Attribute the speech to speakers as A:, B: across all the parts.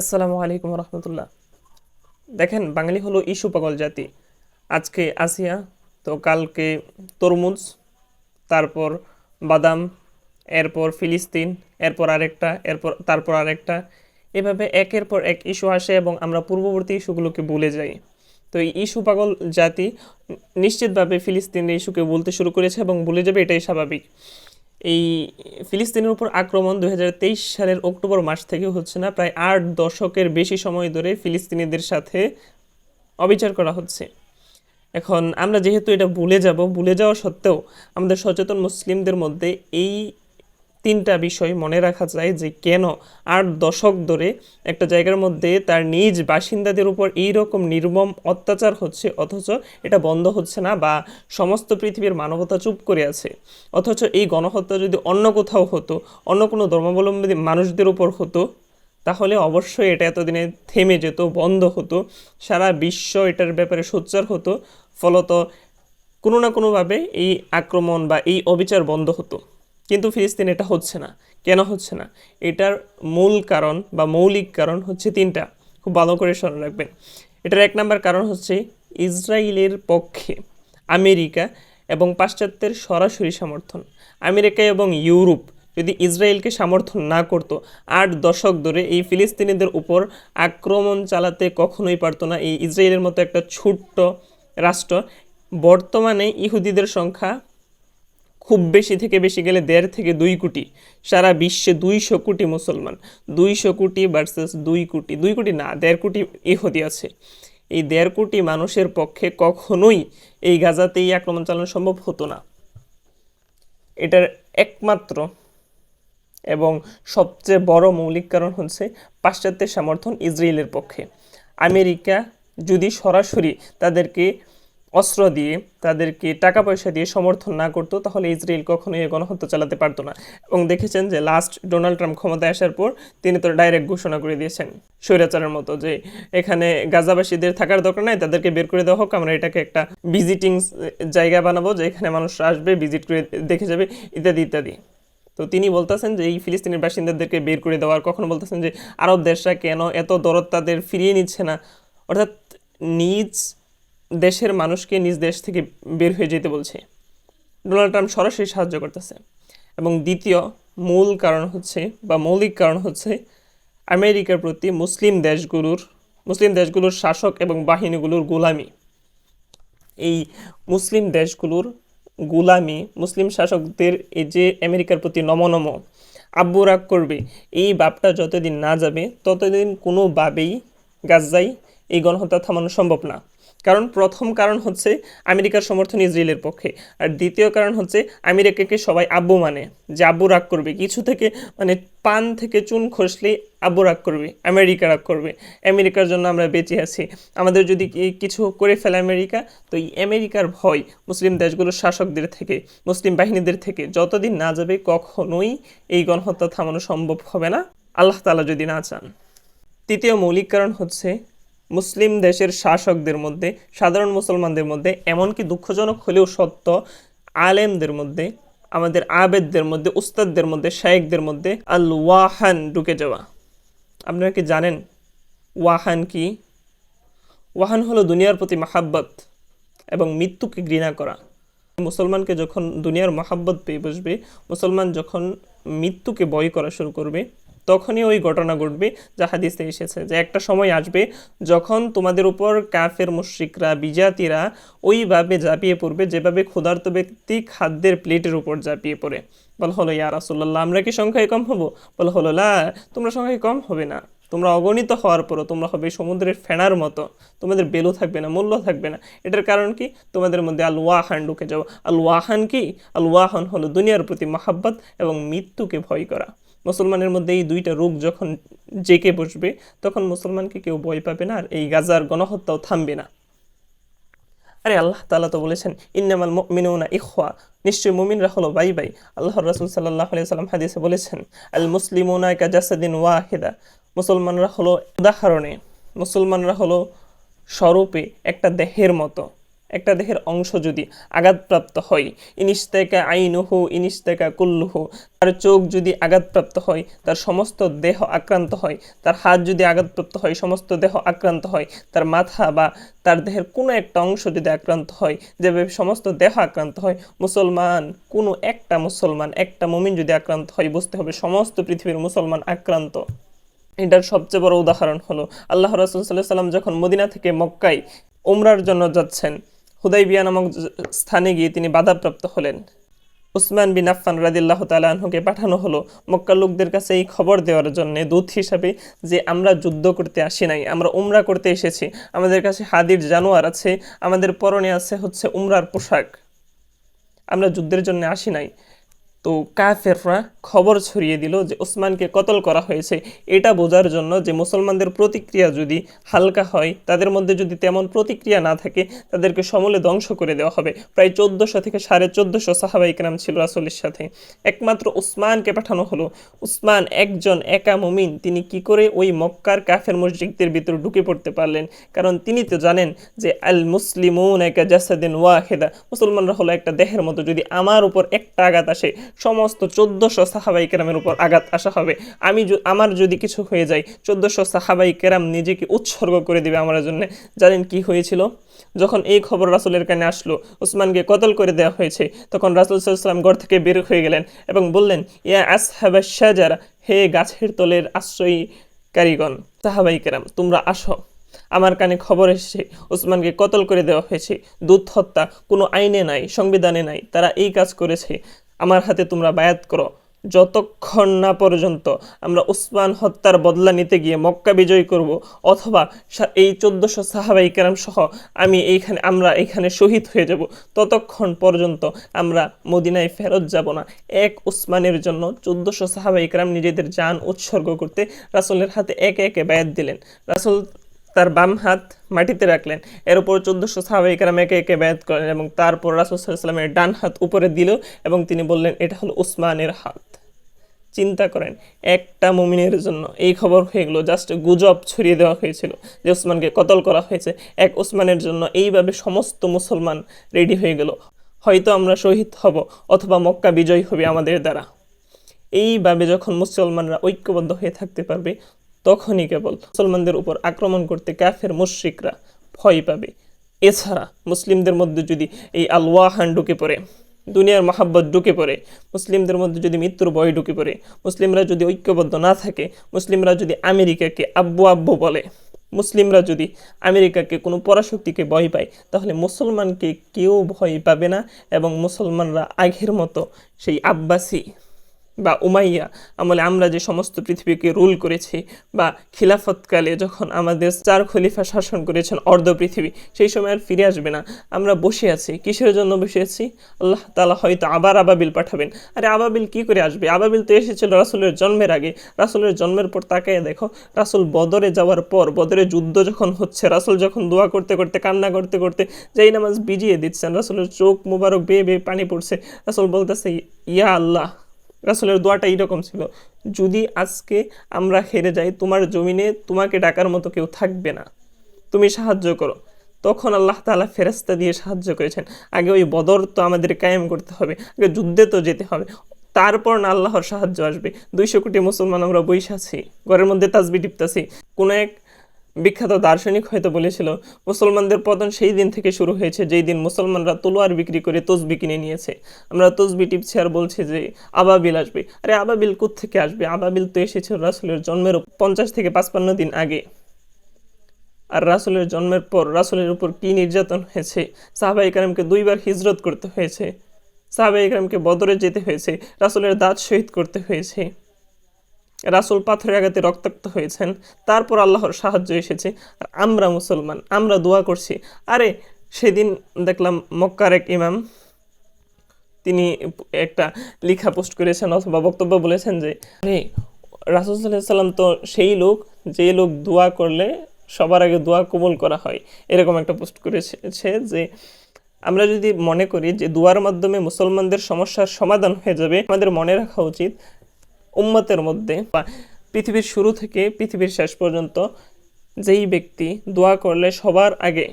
A: আসসালামু আলাইকুম রহমতুল্লাহ। দেখেন, বাঙালি হলো ইস্যু পাগল জাতি। আজকে আসিয়া, তো কালকে তরমুজ, তারপর বাদাম, এরপর ফিলিস্তিন, এরপর আরেকটা, তারপর আরেকটা। এভাবে একের পর এক ইস্যু আসে এবং আমরা পূর্ববর্তী ইস্যুগুলোকে ভুলে যাই। তো এই ইস্যু পাগল জাতি নিশ্চিতভাবে ফিলিস্তিনের ইস্যুকে বলতে শুরু করেছে এবং ভুলে যাবে, এটাই স্বাভাবিক। এই ফিলিস্তিনের উপর আক্রমণ 2023 সালের অক্টোবর মাস থেকে হচ্ছে না, প্রায় 8 দশকের বেশি সময় ধরে ফিলিস্তিনিদের সাথে অবিচার করা হচ্ছে। এখন আমরা যেহেতু এটা ভুলে যাওয়া সত্ত্বেও আমাদের সচেতন মুসলিমদের মধ্যে এই তিনটা বিষয় মনে রাখা যায় যে কেন 8 দশক ধরে একটা জায়গার মধ্যে তার নিজ বাসিন্দাদের উপর এইরকম নির্মম অত্যাচার হচ্ছে, অথচ এটা বন্ধ হচ্ছে না, বা সমস্ত পৃথিবীর মানবতা চুপ করে আছে। অথচ এই গণহত্যা যদি অন্য কোথাও হতো, অন্য কোনো ধর্মাবলম্বী মানুষদের উপর হতো, তাহলে অবশ্যই এটা এতদিনে থেমে যেত, বন্ধ হতো, সারা বিশ্ব এটার ব্যাপারে সোচ্চার হতো। ফলত কোনো না কোনোভাবে এই আক্রমণ বা এই অবিচার বন্ধ হতো। কিন্তু ফিলিস্তিনে এটা হচ্ছে না। কেন হচ্ছে না? এটার মূল কারণ বা মৌলিক কারণ হচ্ছে তিনটা, খুব ভালো করে স্মরণ রাখবেন। এটার 1 নম্বর কারণ হচ্ছে ইসরায়েলের পক্ষে আমেরিকা এবং পাশ্চাত্যের সরাসরি সমর্থন। আমেরিকা এবং ইউরোপ যদি ইসরায়েলকে সমর্থন না করতো, 8 দশক ধরে এই ফিলিস্তিনিদের উপর আক্রমণ চালাতে কখনোই পারতো না এই ইসরায়েলের মতো একটা ছোট্ট রাষ্ট্র। বর্তমানে ইহুদিদের সংখ্যা খুব বেশি থেকে বেশি গেলে 1.5 থেকে 2 কোটি। সারা বিশ্বে 200 কোটি মুসলমান, 200 কোটি ভার্সেস 2 কোটি, 2 কোটি না, 1.5 কোটি ইহুদি আছে। এই 1.5 কোটি মানুষের পক্ষে কখনোই এই গাজাতেই আক্রমণ চালানো সম্ভব হতো না। এটার একমাত্র এবং সবচেয়ে বড় মৌলিক কারণ হচ্ছে পাশ্চাত্যের সমর্থন ইসরায়েলের পক্ষে। আমেরিকা যদি সরাসরি তাদেরকে অস্ত্র দিয়ে, তাদেরকে টাকা পয়সা দিয়ে সমর্থন না করতো, তাহলে ইসরায়েল কখনোই এই গণহত্যা চালাতে পারতো না। এবং দেখেছেন যে লাস্ট ডোনাল্ড ট্রাম্প ক্ষমতায় আসার পর তিনি তো ডাইরেক্ট ঘোষণা করে দিয়েছেন স্বৈরাচারের মতো যে এখানে গাজাবাসীদের থাকার দরকার নাই, তাদেরকে বের করে দেওয়া হোক, আমরা এটাকে একটা ভিজিটিং জায়গা বানাবো, যে এখানে মানুষরা আসবে, ভিজিট করে দেখে যাবে, ইত্যাদি ইত্যাদি। তো তিনি বলতেছেন যে এই ফিলিস্তিনের বাসিন্দাদেরকে বের করে দেওয়ার, কখনো বলতেছেন যে আরব দেশরা কেন এত দরদ তাদের ফিরিয়ে নিচ্ছে না, অর্থাৎ নিজ দেশের মানুষকে নিজ দেশ থেকে বের হয়ে যেতে বলছে। ডোনাল্ড ট্রাম্প সরাসরি সাহায্য করতেছে। এবং দ্বিতীয় মূল কারণ হচ্ছে বা মৌলিক কারণ হচ্ছে আমেরিকার প্রতি মুসলিম দেশগুলোর শাসক এবং বাহিনীগুলোর গোলামি। এই মুসলিম দেশগুলোর গোলামি, মুসলিম শাসকদের এই যে আমেরিকার প্রতি নমনম, আব্বু রাগ করবে, এই ভাবটা যতদিন না যাবে ততদিন কোনোভাবেই গাজায় এই গণহত্যা থামানো সম্ভব না। কারণ প্রথম কারণ হচ্ছে আমেরিকার সমর্থন ইসরায়েলের পক্ষে, আর দ্বিতীয় কারণ হচ্ছে আমেরিকাকে সবাই আব্বু মানে, যে আব্বু রাগ করবে কিছু থেকে, মানে পান থেকে চুন খসলে আব্বু রাগ করবে, আমেরিকা রাগ করবে, আমেরিকার জন্য আমরা বেঁচে আছি, আমাদের যদি কিছু করে ফেলে আমেরিকা, তো এই আমেরিকার ভয় মুসলিম দেশগুলোর শাসকদের থেকে, মুসলিম বাহিনীদের থেকে যতদিন না যাবে কখনোই এই গণহত্যা থামানো সম্ভব হবে না, আল্লাহ তাআলা যদি না চান। তৃতীয় মৌলিক কারণ হচ্ছে মুসলিম দেশের শাসকদের মধ্যে, সাধারণ মুসলমানদের মধ্যে, এমনকি দুঃখজনক হলেও সত্য, আলেমদের মধ্যে, আমাদের আবেদদের মধ্যে, উস্তাদদের মধ্যে, শায়েখদের মধ্যে আল ওয়াহান ঢুকে যাওয়া। আপনারা কি জানেন ওয়াহান কি? ওয়াহান হলো দুনিয়ার প্রতি মাহাব্বত এবং মৃত্যুকে ঘৃণা করা। মুসলমানকে যখন দুনিয়ার মাহাব্বত পেয়ে বসবে, মুসলমান যখন মৃত্যুকে ভয় করা শুরু করবে, তখনই ওই ঘটনা ঘটবে যা হাদিসে এসেছে, যে একটা সময় আসবে যখন তোমাদের উপর কাফের মুশরিকরা, বিজাতিরা ওইভাবে ঝাঁপিয়ে পড়বে যেভাবে ক্ষুধার্ত ব্যক্তি খাদ্যের প্লেটের উপর ঝাঁপিয়ে পড়ে। বলা হলো, ইয়া রাসূলুল্লাহ, আমরা কি সংখ্যায় কম হব? বলা হলো, লা, তোমরা সংখ্যায় কম হবে না, তোমরা অগণিত হওয়ার পরও তোমরা হবে সমুদ্রের ফেনার মতো, তোমাদের বেলু থাকবে না, মূল্য থাকবে না। এটার কারণ কি? তোমাদের মধ্যে আল ওয়াহান ঢুকে যাও। আল ওয়াহান কি? আল ওয়াহান হলো দুনিয়ার প্রতি মাহাব্বত এবং মৃত্যুকে ভয় করা। মুসলমানের মধ্যে এই দুইটা রোগ যখন জেকে বসবে, তখন মুসলমানকে কেউ ভয় পাবে না, আর এই গাজার গণহত্যাও থামবে না। আরে আল্লাহ তাআলা তো বলেছেন, ইন্নামাল মুমিনুনা ইখওয়া, নিশ্চয় মুমিনরা হলো ভাই ভাই। আল্লাহর রাসূল সাল্লাল্লাহু আলাইহি সাল্লাম হাদিসে বলেছেন, আল মুসলিমুনা কাজাসাদিন ওয়াহিদা, মুসলমানরা হলো স্বরূপে একটা দেহের মতো, একটা দেহের অংশ যদি আঘাতপ্রাপ্ত হয়, ইনিস্তেকা আইনুহু ইনিস্তেকা কুল্লুহু, তার চোখ যদি আঘাতপ্রাপ্ত হয় তার সমস্ত দেহ আক্রান্ত হয়, তার হাত যদি আঘাতপ্রাপ্ত হয় সমস্ত দেহ আক্রান্ত হয়, তার মাথা বা তার দেহের কোনো একটা অংশ যদি আক্রান্ত হয়, যেভাবে সমস্ত দেহ আক্রান্ত হয়, মুসলমান কোনো একটা মুসলমান একটা মুমিন যদি আক্রান্ত হয়, বুঝতে হবে সমস্ত পৃথিবীর মুসলমান আক্রান্ত। এটার সবচেয়ে বড় উদাহরণ হলো আল্লাহ রাসূল সাল্লাল্লাহু আলাইহি সাল্লাম যখন মদিনা থেকে মক্কায় উমরার জন্য যাচ্ছেন, হুদাইবিয়া নামক স্থানে গিয়ে তিনি বাধাপ্রাপ্ত হলেন। উসমান বিন আফফান রাদিয়াল্লাহু তাআলা আনহুকে পাঠানো হলো মক্কার লোকদের কাছে এই খবর দেওয়ার জন্য দূত হিসাবে যে আমরা যুদ্ধ করতে আসি নাই, আমরা উমরা করতে এসেছি, আমাদের কাছে হাদির জানোয়ার আছে, আমাদের পরনে আছে হচ্ছে উমরার পোশাক, আমরা যুদ্ধের জন্য আসি নাই। তো কাফেররা খবর ছড়িয়ে দিল যে ওসমানকে কতল করা হয়েছে, এটা বোঝার জন্য যে মুসলমানদের প্রতিক্রিয়া যদি হালকা হয়, তাদের মধ্যে যদি তেমন প্রতিক্রিয়া না থাকে, তাদেরকে সমূলে ধ্বংস করে দেওয়া হবে। প্রায় 1400 থেকে 1450 সাহাবা ইকরাম ছিল রাসূলের সাথে, একমাত্র উসমানকে পাঠানো হলো। উসমান একজন একা মুমিন, তিনি কি করে ওই মক্কার কাফের মুশরিকদের ভিতর ঢুকে পড়তে পারলেন? কারণ তিনি তো জানেন যে আল মুসলিমুন একা জাসাদিন ওয়াহিদা, মুসলমানরা হলো একটা দেহের মতো, যদি আমার উপর একটা আঘাত আসে সমস্ত 1400 সাহাবাই কেরামের উপর আঘাত আসা হবে। আমার যদি কিছু হয়ে যায় 1400 সাহাবাই কেরাম নিজেকে উৎসর্গ করে দিবে আমার জন্য। জানেন কি হয়েছিল? যখন এই খবর রাসূলের কানে আসলো উসমানকে কতল করে দেওয়া হয়েছে, তখন রাসূল সাল্লাল্লাহু আলাইহি ওয়াসাল্লাম ঘর থেকে বের হয়ে গেলেন এবং বললেন, ইয়া আসহাবাশ শাজারা, হে গাছের তলের আশ্রয়কারীগণ, সাহাবাই কেরাম তোমরা আসো, আমার কানে খবর এসেছে উসমানকে কতল করে দেওয়া হয়েছে। দূত হত্যা কোনো আইনে নাই, সংবিধানে নাই, তারা এই কাজ করেছে, আমার হাতে তোমরা বায়াত করো। যতক্ষণ না পর্যন্ত আমরা উসমান হত্যার বদলা নিতে গিয়ে মক্কা বিজয় করব, অথবা এই 1400 সাহাবাই কেরাম সহ আমরা এইখানে শহীদ হয়ে যাব, ততক্ষণ পর্যন্ত আমরা মদিনায় ফেরত যাব না। এক উসমানের জন্য 1400 সাহাবাই কেরাম নিজেদের জান উৎসর্গ করতে রাসূলের হাতে একে একে বায়াত দিলেন। রাসূল তার বাম হাত মাটিতে রাখলেন, এর উপর 1400 সাহাবায়ে কেরাম একে একে বায়াত করলেন এবং তারপর রাসূল সাল্লাল্লাহু আলাইহি ওয়াসাল্লামের ডান হাত উপরে দিল এবং তিনি বললেন, এটা হলো উসমানের হাত। চিন্তা করেন, একটা মুমিনের জন্য এই খবর হয়ে গেল, জাস্ট গুজব ছড়িয়ে দেওয়া হয়েছিল যে উসমানকে কতল করা হয়েছে। এক উসমানের জন্য এইভাবে সমস্ত মুসলমান রেডি হয়ে গেল, হয়তো আমরা শহীদ হব অথবা মক্কা বিজয় হবে আমাদের দ্বারা। এইভাবে যখন মুসলমানরা ঐক্যবদ্ধ হয়ে থাকতে পারবে, তখনই কেবল মুসলমানদের উপর আক্রমণ করতে কাফের মুশরিকরা ভয় পাবে। এছাড়া মুসলিমদের মধ্যে যদি এই আলওয়াহান ঢুকে পড়ে, দুনিয়ার মহাব্বত ঢুকে পড়ে, মুসলিমদের মধ্যে যদি মৃত্যুর ভয় ঢুকে পড়ে, মুসলিমরা যদি ঐক্যবদ্ধ না থাকে, মুসলিমরা যদি আমেরিকাকে আব্বু আব্বু বলে, মুসলিমরা যদি আমেরিকাকে কোনো পরাশক্তিকে ভয় পায়, তাহলে মুসলমানকে কেউ ভয় পাবে না এবং মুসলমানরা আগের মতো সেই আব্বাসি বা উমাইয়া আমলে আমরা যে সমস্ত পৃথিবীকে রুল করেছি, বা খিলাফতকালে যখন আমাদের 4 খলিফা শাসন করেছেন অর্ধ পৃথিবী, সেই সময় আর ফিরে আসবে না। আমরা বসে আছি, কিসের জন্য বসে আছি? আল্লাহ তাআলা হয়তো আবার আবাবিল পাঠাবেন। আরে আবাবিল কি করে আসবে? আবাবিল তো এসেছিল রাসূলের জন্মের আগে। রাসূলের জন্মের পর তাকায় দেখো, রাসূল বদরে যাওয়ার পর, বদরে যুদ্ধ যখন হচ্ছে, রাসূল যখন দোয়া করতে করতে কান্না করতে করতে যেই নামাজ ভিজিয়ে দিচ্ছেন, রাসূলের চোখ মুবারক বেয়ে বেয়ে পানি পড়ছে, রাসূল বলতেছে, ইয়া আল্লাহ। রাসূলের দোয়াটা এইরকম ছিল, যদি আজকে আমরা হেরে যাই, তোমার জমিনে তোমাকে ডাকার মতো কেউ থাকবে না, তুমি সাহায্য করো। তখন আল্লাহ তাআলা ফেরেশতা দিয়ে সাহায্য করেছেন। আগে ওই বদর তো আমাদের কায়েম করতে হবে, আগে যুদ্ধে তো যেতে হবে, তারপর না আল্লাহর সাহায্য আসবে। 200 কোটি মুসলমান আমরা বইসা আছি, ঘরের মধ্যে তাসবিহ টিপতাছি। কোন এক বিখ্যাত দার্শনিক হয়তো বলেছিল, মুসলমানদের পতন সেই দিন থেকে শুরু হয়েছে যেই দিন মুসলমানরা তলোয়ার বিক্রি করে তসবি কিনে নিয়েছে। আমরা তসবি টিপছি আর বলছি যে আবাবিল আসবে। আরে আবাবিল কোত্থেকে আসবে? আবাবিল তো এসেছিল রাসূলের জন্মের 50 থেকে 55 দিন আগে। আর রাসূলের জন্মের পর রাসূলের উপর কি নির্যাতন হয়েছে, সাহাবায়ে কেরামকে 2 বার হিজরত করতে হয়েছে, সাহাবায়ে কেরামকে বদরে যেতে হয়েছে, রাসূলের দাঁত শহীদ করতে হয়েছে, রাসূল পাথরের আঘাতে রক্তাক্ত হয়েছেন, তারপর আল্লাহর সাহায্য এসেছে। আর আমরা মুসলমান, আমরা দোয়া করছি। আরে সেদিন দেখলাম মক্কার এক ইমাম, তিনি একটা লেখা পোস্ট করেছেন অথবা বক্তব্য বলেছেন যে, আরে রাসূল সাল্লাল্লাহু আলাইহি ওয়াসাল্লাম তো সেই লোক, যে লোক দোয়া করলে সবার আগে দোয়া কবুল করা হয়, এরকম একটা পোস্ট করেছে যে আমরা যদি মনে করি যে দোয়ার মাধ্যমে মুসলমানদের সমস্যার সমাধান হয়ে যাবে, আমাদের মনে রাখা উচিত উম্মতের মধ্যে বা পৃথিবীর শুরু থেকে পৃথিবীর শেষ পর্যন্ত যেই ব্যক্তি দোয়া করলে সবার আগে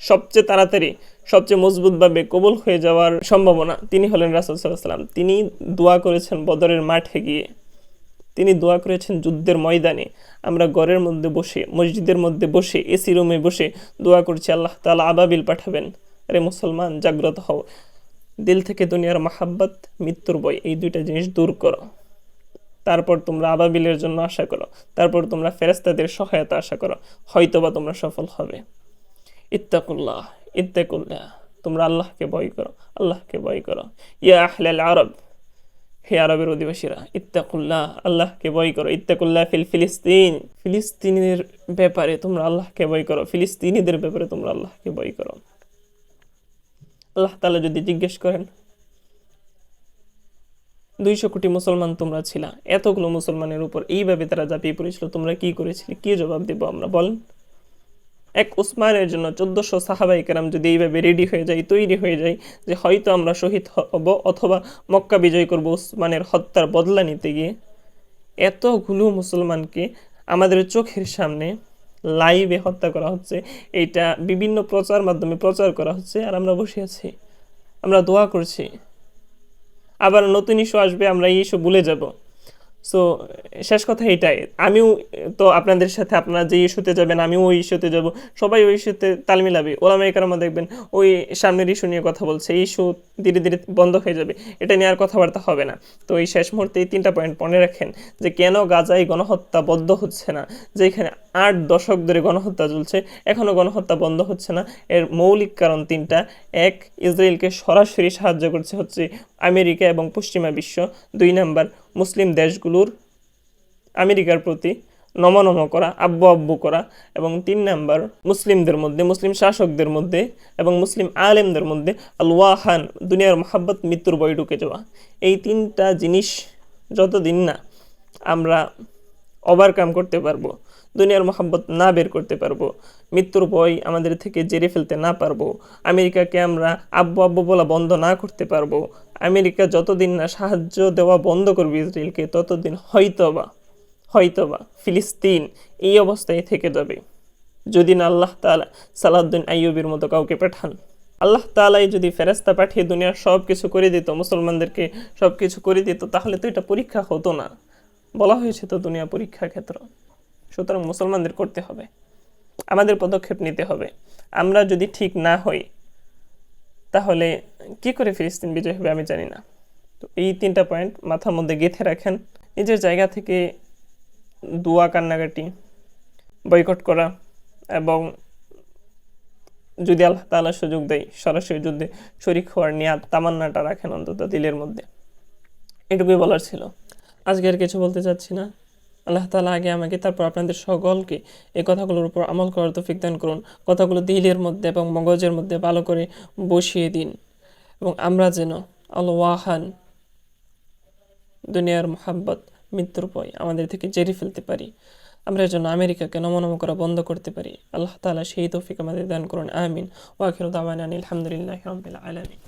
A: সবচেয়ে তাড়াতাড়ি সবচেয়ে মজবুতভাবে কবুল হয়ে যাওয়ার সম্ভাবনা, তিনি হলেন রাসূল সাল্লাল্লাহু আলাইহি ওয়াসাল্লাম। তিনি দোয়া করেছেন বদরের মাঠে গিয়ে, তিনি দোয়া করেছেন যুদ্ধের ময়দানে। আমরা ঘরের মধ্যে বসে, মসজিদের মধ্যে বসে, এসি রুমে বসে দোয়া করছি আল্লাহ তাআলা আবাবিল পাঠাবেন। আরে মুসলমান, জাগ্রত হও, দিল থেকে দুনিয়ার মাহাব্বত, মৃত্যুর ভয়, এই দুইটা জিনিস দূর করো। তারপর তোমরা আবাবিলের জন্য আশা করো, তারপর তোমরা ফেরেশতাদের সহায়তা আশা করো, হয়তোবা তোমরা সফল হবে। ইত্তাকুল্লাহ, ইত্তাকুল্লাহ, তোমরা আল্লাহকে ভয় করো, আল্লাহকে ভয় করো। ইয়া আহলাল আরব, হে আরবের অধিবাসীরা, ইত্তাকুল্লাহ, আল্লাহকে ভয় করো। ইত্তাকুল্লাহ ফিল ফিলিস্তিন, ফিলিস্তিনের ব্যাপারে তোমরা আল্লাহকে ভয় করো, ফিলিস্তিনিদের ব্যাপারে তোমরা আল্লাহকে ভয় করো। আল্লাহ তাআলা যদি জিজ্ঞেস করেন 200 কোটি মুসলমান তোমরা ছিলা, এতগুলো মুসলমানের উপর এইভাবে তারা ঝাঁপিয়ে পড়েছিল, তোমরা কি করেছিলে? কি জবাব দেব আমরা, বলেন? এক উসমানের জন্য 1400 সাহাবায়ে কেরাম যদি এইভাবে রেডি হয়ে যায়, তৈরি হয়ে যায় যে হয়তো আমরা শহীদ হব অথবা মক্কা বিজয় করব উসমানের হত্যার বদলা নিতে গিয়ে, এতগুলো মুসলমানকে আমাদের চোখের সামনে লাইভে হত্যা করা হচ্ছে, এইটা বিভিন্ন প্রচার মাধ্যমে প্রচার করা হচ্ছে, আর আমরা বসে আছি, আমরা দোয়া করছি। আবার নতুন ইস্যু আসবে, আমরা এই ইস্যু ভুলে যাব। সো শেষ কথা এটাই, আমিও তো আপনাদের সাথে, আপনারা যে ইস্যুতে যাবেন আমিও ওই ইস্যুতে যাব, সবাই ওই ইস্যুতে তাল মিলাবে। ওলামায়ে কেরাম দেখবেন ওই সামনের ইস্যু নিয়ে কথা বলছে, এই ইস্যু ধীরে ধীরে বন্ধ হয়ে যাবে, এটা নিয়ে আর কথাবার্তা হবে না। তো এই শেষ মুহূর্তে এই 3টা পয়েন্ট মনে রাখেন যে কেন গাজায় গণহত্যা বন্ধ হচ্ছে না, যেখানে 8 দশক ধরে গণহত্যা চলছে এখনও গণহত্যা বন্ধ হচ্ছে না। এর মৌলিক কারণ 3টা। এক, ইসরায়েলকে সরাসরি সাহায্য করছে হচ্ছে আমেরিকা এবং পশ্চিমা বিশ্ব। 2 নাম্বার, মুসলিম দেশগুলোর আমেরিকার প্রতি নমনম করা, আব্বু আব্বু করা। এবং 3 নাম্বার, মুসলিমদের মধ্যে, মুসলিম শাসকদের মধ্যে এবং মুসলিম আলেমদের মধ্যে আল ওয়াহান, দুনিয়ার মহাব্বত, মৃত্যুর ভয় ঢুকে যাওয়া। এই 3টা জিনিস যতদিন না আমরা ওভারকাম করতে পারবো, দুনিয়ার মহাব্বত না বের করতে পারবো, মৃত্যুর ভয় আমাদের থেকে জেরে ফেলতে না পারবো, আমেরিকাকে আমরা আব্বু আব্বু বলা বন্ধ না করতে পারবো, আমেরিকা যতদিন না সাহায্য দেওয়া বন্ধ করবে ইসরায়েলকে, ততদিন হয়তোবা ফিলিস্তিন এই অবস্থায় থেকে যাবে, যদি না আল্লাহ তাআলা সালাউদ্দিন আইয়ুবের মতো কাউকে পাঠান। আল্লাহ তাআলাই যদি ফেরেশতা পাঠিয়ে দুনিয়ার সব কিছু করে দিত, মুসলমানদেরকে সব কিছু করে দিত, তাহলে তো এটা পরীক্ষা হতো না। বলা হয়েছে তো দুনিয়া পরীক্ষা ক্ষেত্র। সুতরাং মুসলমানদের করতে হবে, আমাদের পদক্ষেপ নিতে হবে। আমরা যদি ঠিক না হই তাহলে কি করে ফিলিস্তিন বিজয় হবে আমি জানি না। তো এই 3টা পয়েন্ট মাথার মধ্যে গেঁথে রাখেন। নিজের জায়গা থেকে দোয়া, কান্নাকাটি, বয়কট করা, এবং যদি আল্লাহ তাআলা সুযোগ দেয় সরাসরি যুদ্ধে শরীক হওয়ার নিয়াত, তামান্নাটা রাখেন অন্তত দিলের মধ্যে। এটুকুই বলার ছিল, আজকে আর কিছু বলতে চাচ্ছি না। আল্লাহ তাআলা আগে আমাকে, তারপর আপনাদের সকলকে এই কথাগুলোর উপর আমল করার তৌফিক দান করুন। কথাগুলো দিলের মধ্যে এবং মগজের মধ্যে ভালো করে বসিয়ে দিন, এবং আমরা যেন আল ওয়াহান, দুনিয়ার মোহাব্বত, মৃত্যুর ভয় আমাদের থেকে জেরে ফেলতে পারি, আমরা যেন আমেরিকাকে নমনম করা বন্ধ করতে পারি। আল্লাহ তাআলা সেই তৌফিক আমাদের দান করুন, আমিন। ওয়া আখিরু দাওয়ানা আলহামদুলিল্লাহি রাব্বিল আলামিন।